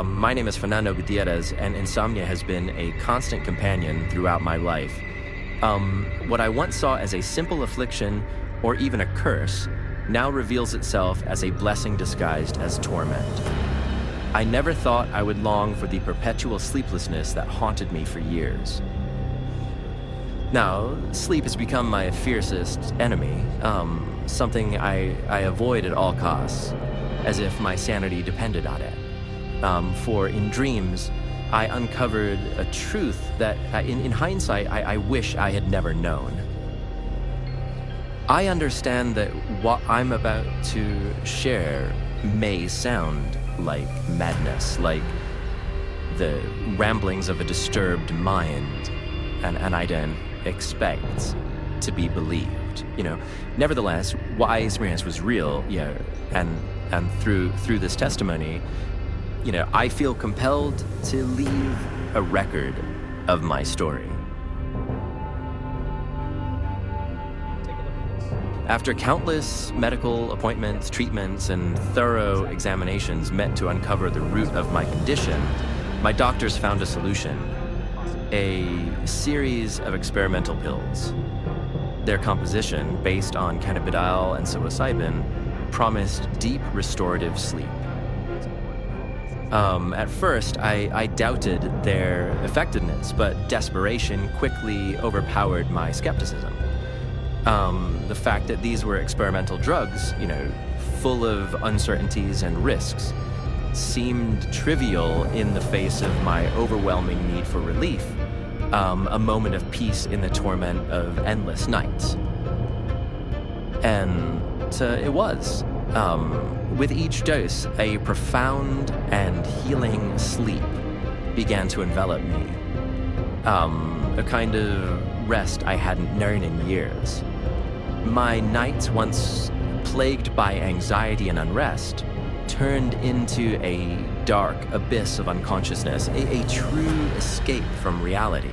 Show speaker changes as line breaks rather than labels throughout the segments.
My name is Fernando Gutiérrez, and insomnia has been a constant companion throughout my life. What I once saw as a simple affliction or even a curse now reveals itself as a blessing disguised as torment. I never thought I would long for the perpetual sleeplessness that haunted me for years. Now, sleep has become my fiercest enemy, something I avoid at all costs, as if my sanity depended on it. For in dreams, I uncovered a truth that, in hindsight, I wish I had never known. I understand that what I'm about to share may sound like madness, like the ramblings of a disturbed mind, and I don't expect to be believed. Nevertheless, what I experienced was real, and through this testimony, I feel compelled to leave a record of my story. After countless medical appointments, treatments, and thorough examinations meant to uncover the root of my condition, my doctors found a solution: a series of experimental pills. Their composition, based on cannabidiol and psilocybin, promised deep restorative sleep. At first, I doubted their effectiveness, but desperation quickly overpowered my skepticism. The fact that these were experimental drugs, full of uncertainties and risks, seemed trivial in the face of my overwhelming need for relief, a moment of peace in the torment of endless nights. And it was. With each dose, a profound and healing sleep began to envelop me. A kind of rest I hadn't known in years. My nights, once plagued by anxiety and unrest, turned into a dark abyss of unconsciousness, a true escape from reality.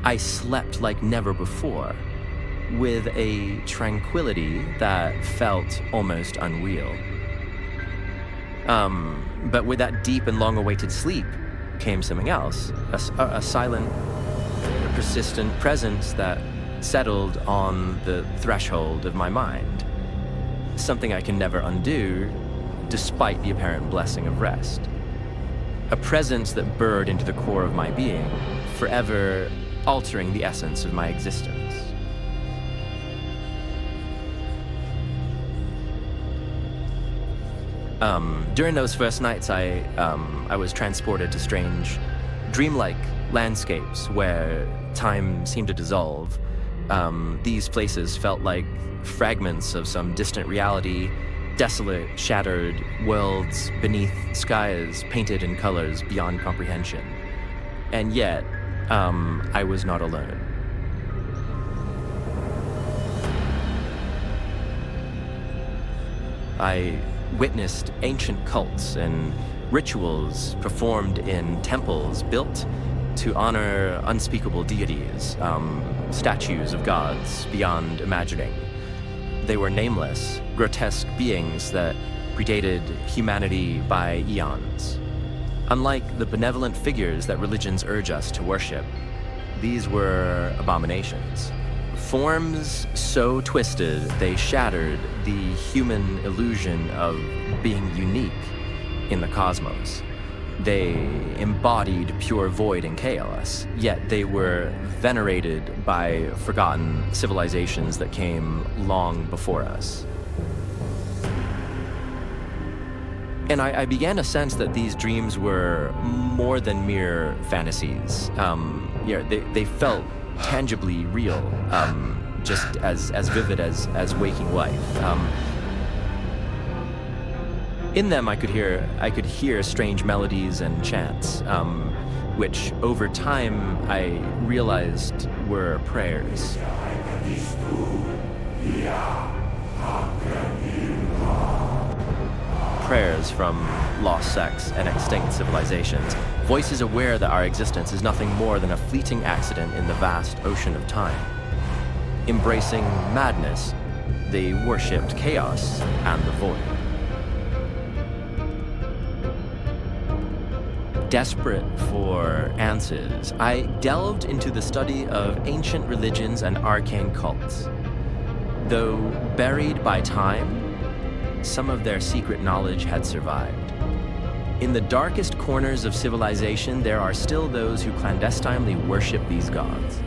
I slept like never before, with a tranquility that felt almost unreal. But with that deep and long-awaited sleep came something else, a silent, persistent presence that settled on the threshold of my mind, something I can never undo, despite the apparent blessing of rest. A presence that burrowed into the core of my being, forever altering the essence of my existence. During those first nights, I was transported to strange, dreamlike landscapes where time seemed to dissolve. These places felt like fragments of some distant reality, desolate, shattered worlds beneath skies painted in colors beyond comprehension. And yet, I was not alone. I witnessed ancient cults and rituals performed in temples built to honor unspeakable deities, statues of gods beyond imagining. They were nameless, grotesque beings that predated humanity by eons. Unlike the benevolent figures that religions urge us to worship, these were abominations. Forms so twisted, they shattered the human illusion of being unique in the cosmos. They embodied pure void and chaos, yet they were venerated by forgotten civilizations that came long before us. And I began to sense that these dreams were more than mere fantasies. They felt tangibly real, just as vivid as waking life. In them, I could hear strange melodies and chants, which over time I realized were prayers. Prayers from lost sects and extinct civilizations, voices aware that our existence is nothing more than a fleeting accident in the vast ocean of time. Embracing madness, they worshipped chaos and the void. Desperate for answers, I delved into the study of ancient religions and arcane cults. Though buried by time, some of their secret knowledge had survived. In the darkest corners of civilization, there are still those who clandestinely worship these gods.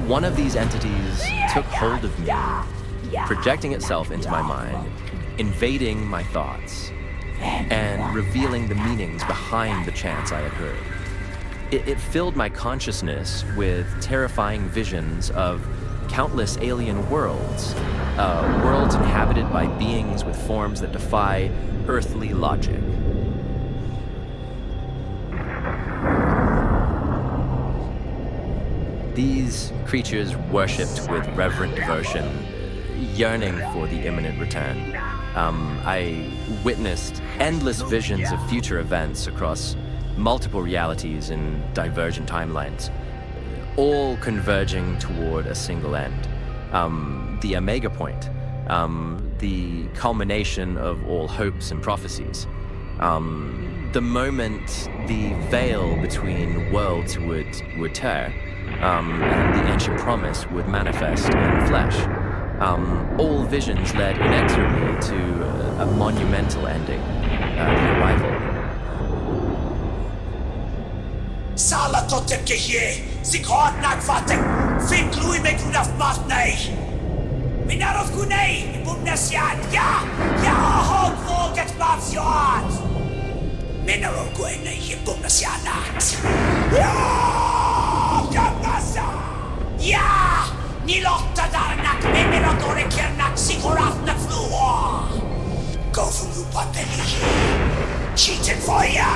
One of these entities took hold of me, projecting itself into my mind, invading my thoughts, and revealing the meanings behind the chants I had heard. It filled my consciousness with terrifying visions of countless alien worlds, worlds inhabited by beings with forms that defy earthly logic. These creatures worshipped with reverent devotion, yearning for the imminent return. I witnessed endless visions of future events across multiple realities in divergent timelines, all converging toward a single end. The Omega Point, the culmination of all hopes and prophecies. The moment the veil between worlds would tear, and the ancient promise would manifest in flesh. All visions led inexorably to a monumental ending, the arrival.
Sala totem keje, sikot nagfatek, fin glui me kunaf matnei. Minarov kunei, ibumnasiad, ya hog volget bavsiad. Minarov kunei, ibumnasianat. Ja, ni lotta darnak, memeratore kernak, sikorafnak fluor. Go from the pateli, cheated for ya.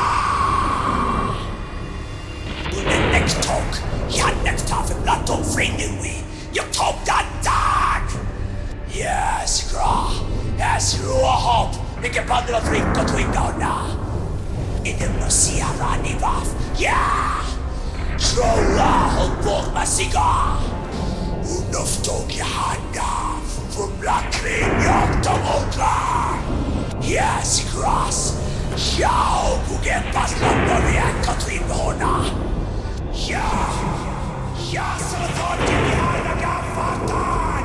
Unen tok, Jannek tafel latom frinui, you top that dag. Yes, gra, yes, rua hop, like a bundle of ring got wing down now. Idem no siara ni baf, yeah. Trolla hopog masiga. Unof tog yahanda, from lakrin yok tomokla. Yes, grass. Yao bugen paslan norian katrin hona. Ja, så tar till jävla fatan!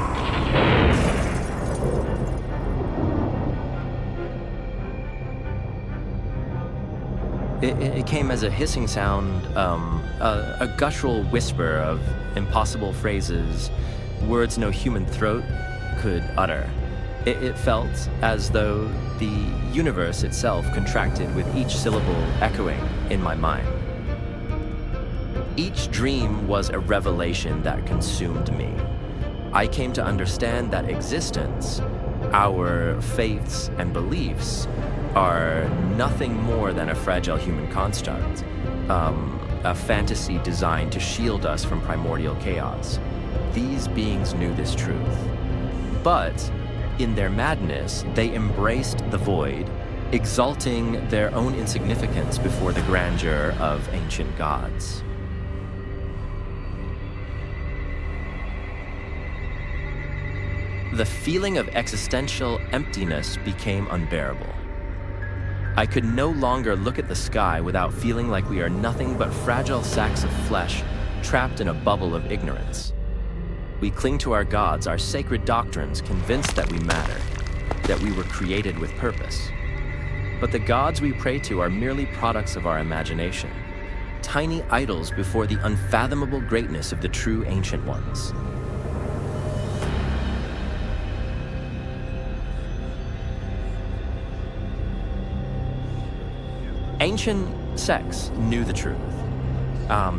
It came as a hissing sound, a guttural whisper of impossible phrases, words no human throat could utter. It felt as though the universe itself contracted with each syllable echoing in my mind. Each dream was a revelation that consumed me. I came to understand that existence, our faiths and beliefs, are nothing more than a fragile human construct, a fantasy designed to shield us from primordial chaos. These beings knew this truth. But in their madness, they embraced the void, exalting their own insignificance before the grandeur of ancient gods. The feeling of existential emptiness became unbearable. I could no longer look at the sky without feeling like we are nothing but fragile sacks of flesh trapped in a bubble of ignorance. We cling to our gods, our sacred doctrines, convinced that we matter, that we were created with purpose. But the gods we pray to are merely products of our imagination, tiny idols before the unfathomable greatness of the true ancient ones. Ancient sects knew the truth.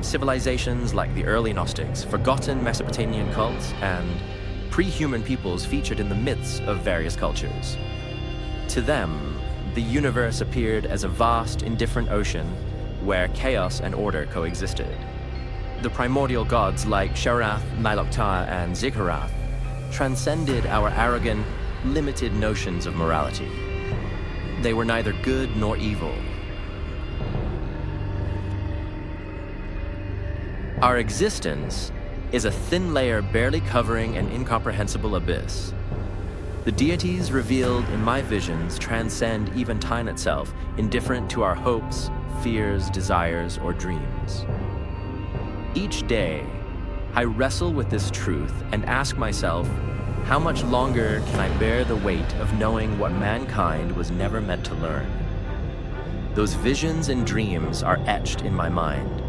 Civilizations like the early Gnostics, forgotten Mesopotamian cults, and pre-human peoples featured in the myths of various cultures. To them, the universe appeared as a vast, indifferent ocean where chaos and order coexisted. The primordial gods like Sharath, Nilokta, and Ziggurath transcended our arrogant, limited notions of morality. They were neither good nor evil. Our existence is a thin layer barely covering an incomprehensible abyss. The deities revealed in my visions transcend even time itself, indifferent to our hopes, fears, desires, or dreams. Each day, I wrestle with this truth and ask myself, how much longer can I bear the weight of knowing what mankind was never meant to learn? Those visions and dreams are etched in my mind,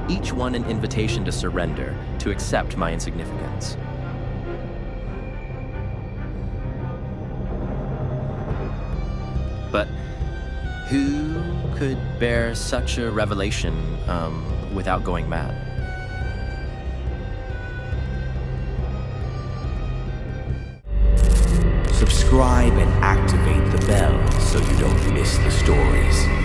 each one an invitation to surrender, to accept my insignificance. But who could bear such a revelation without going mad?
Subscribe and activate the bell so you don't miss the stories.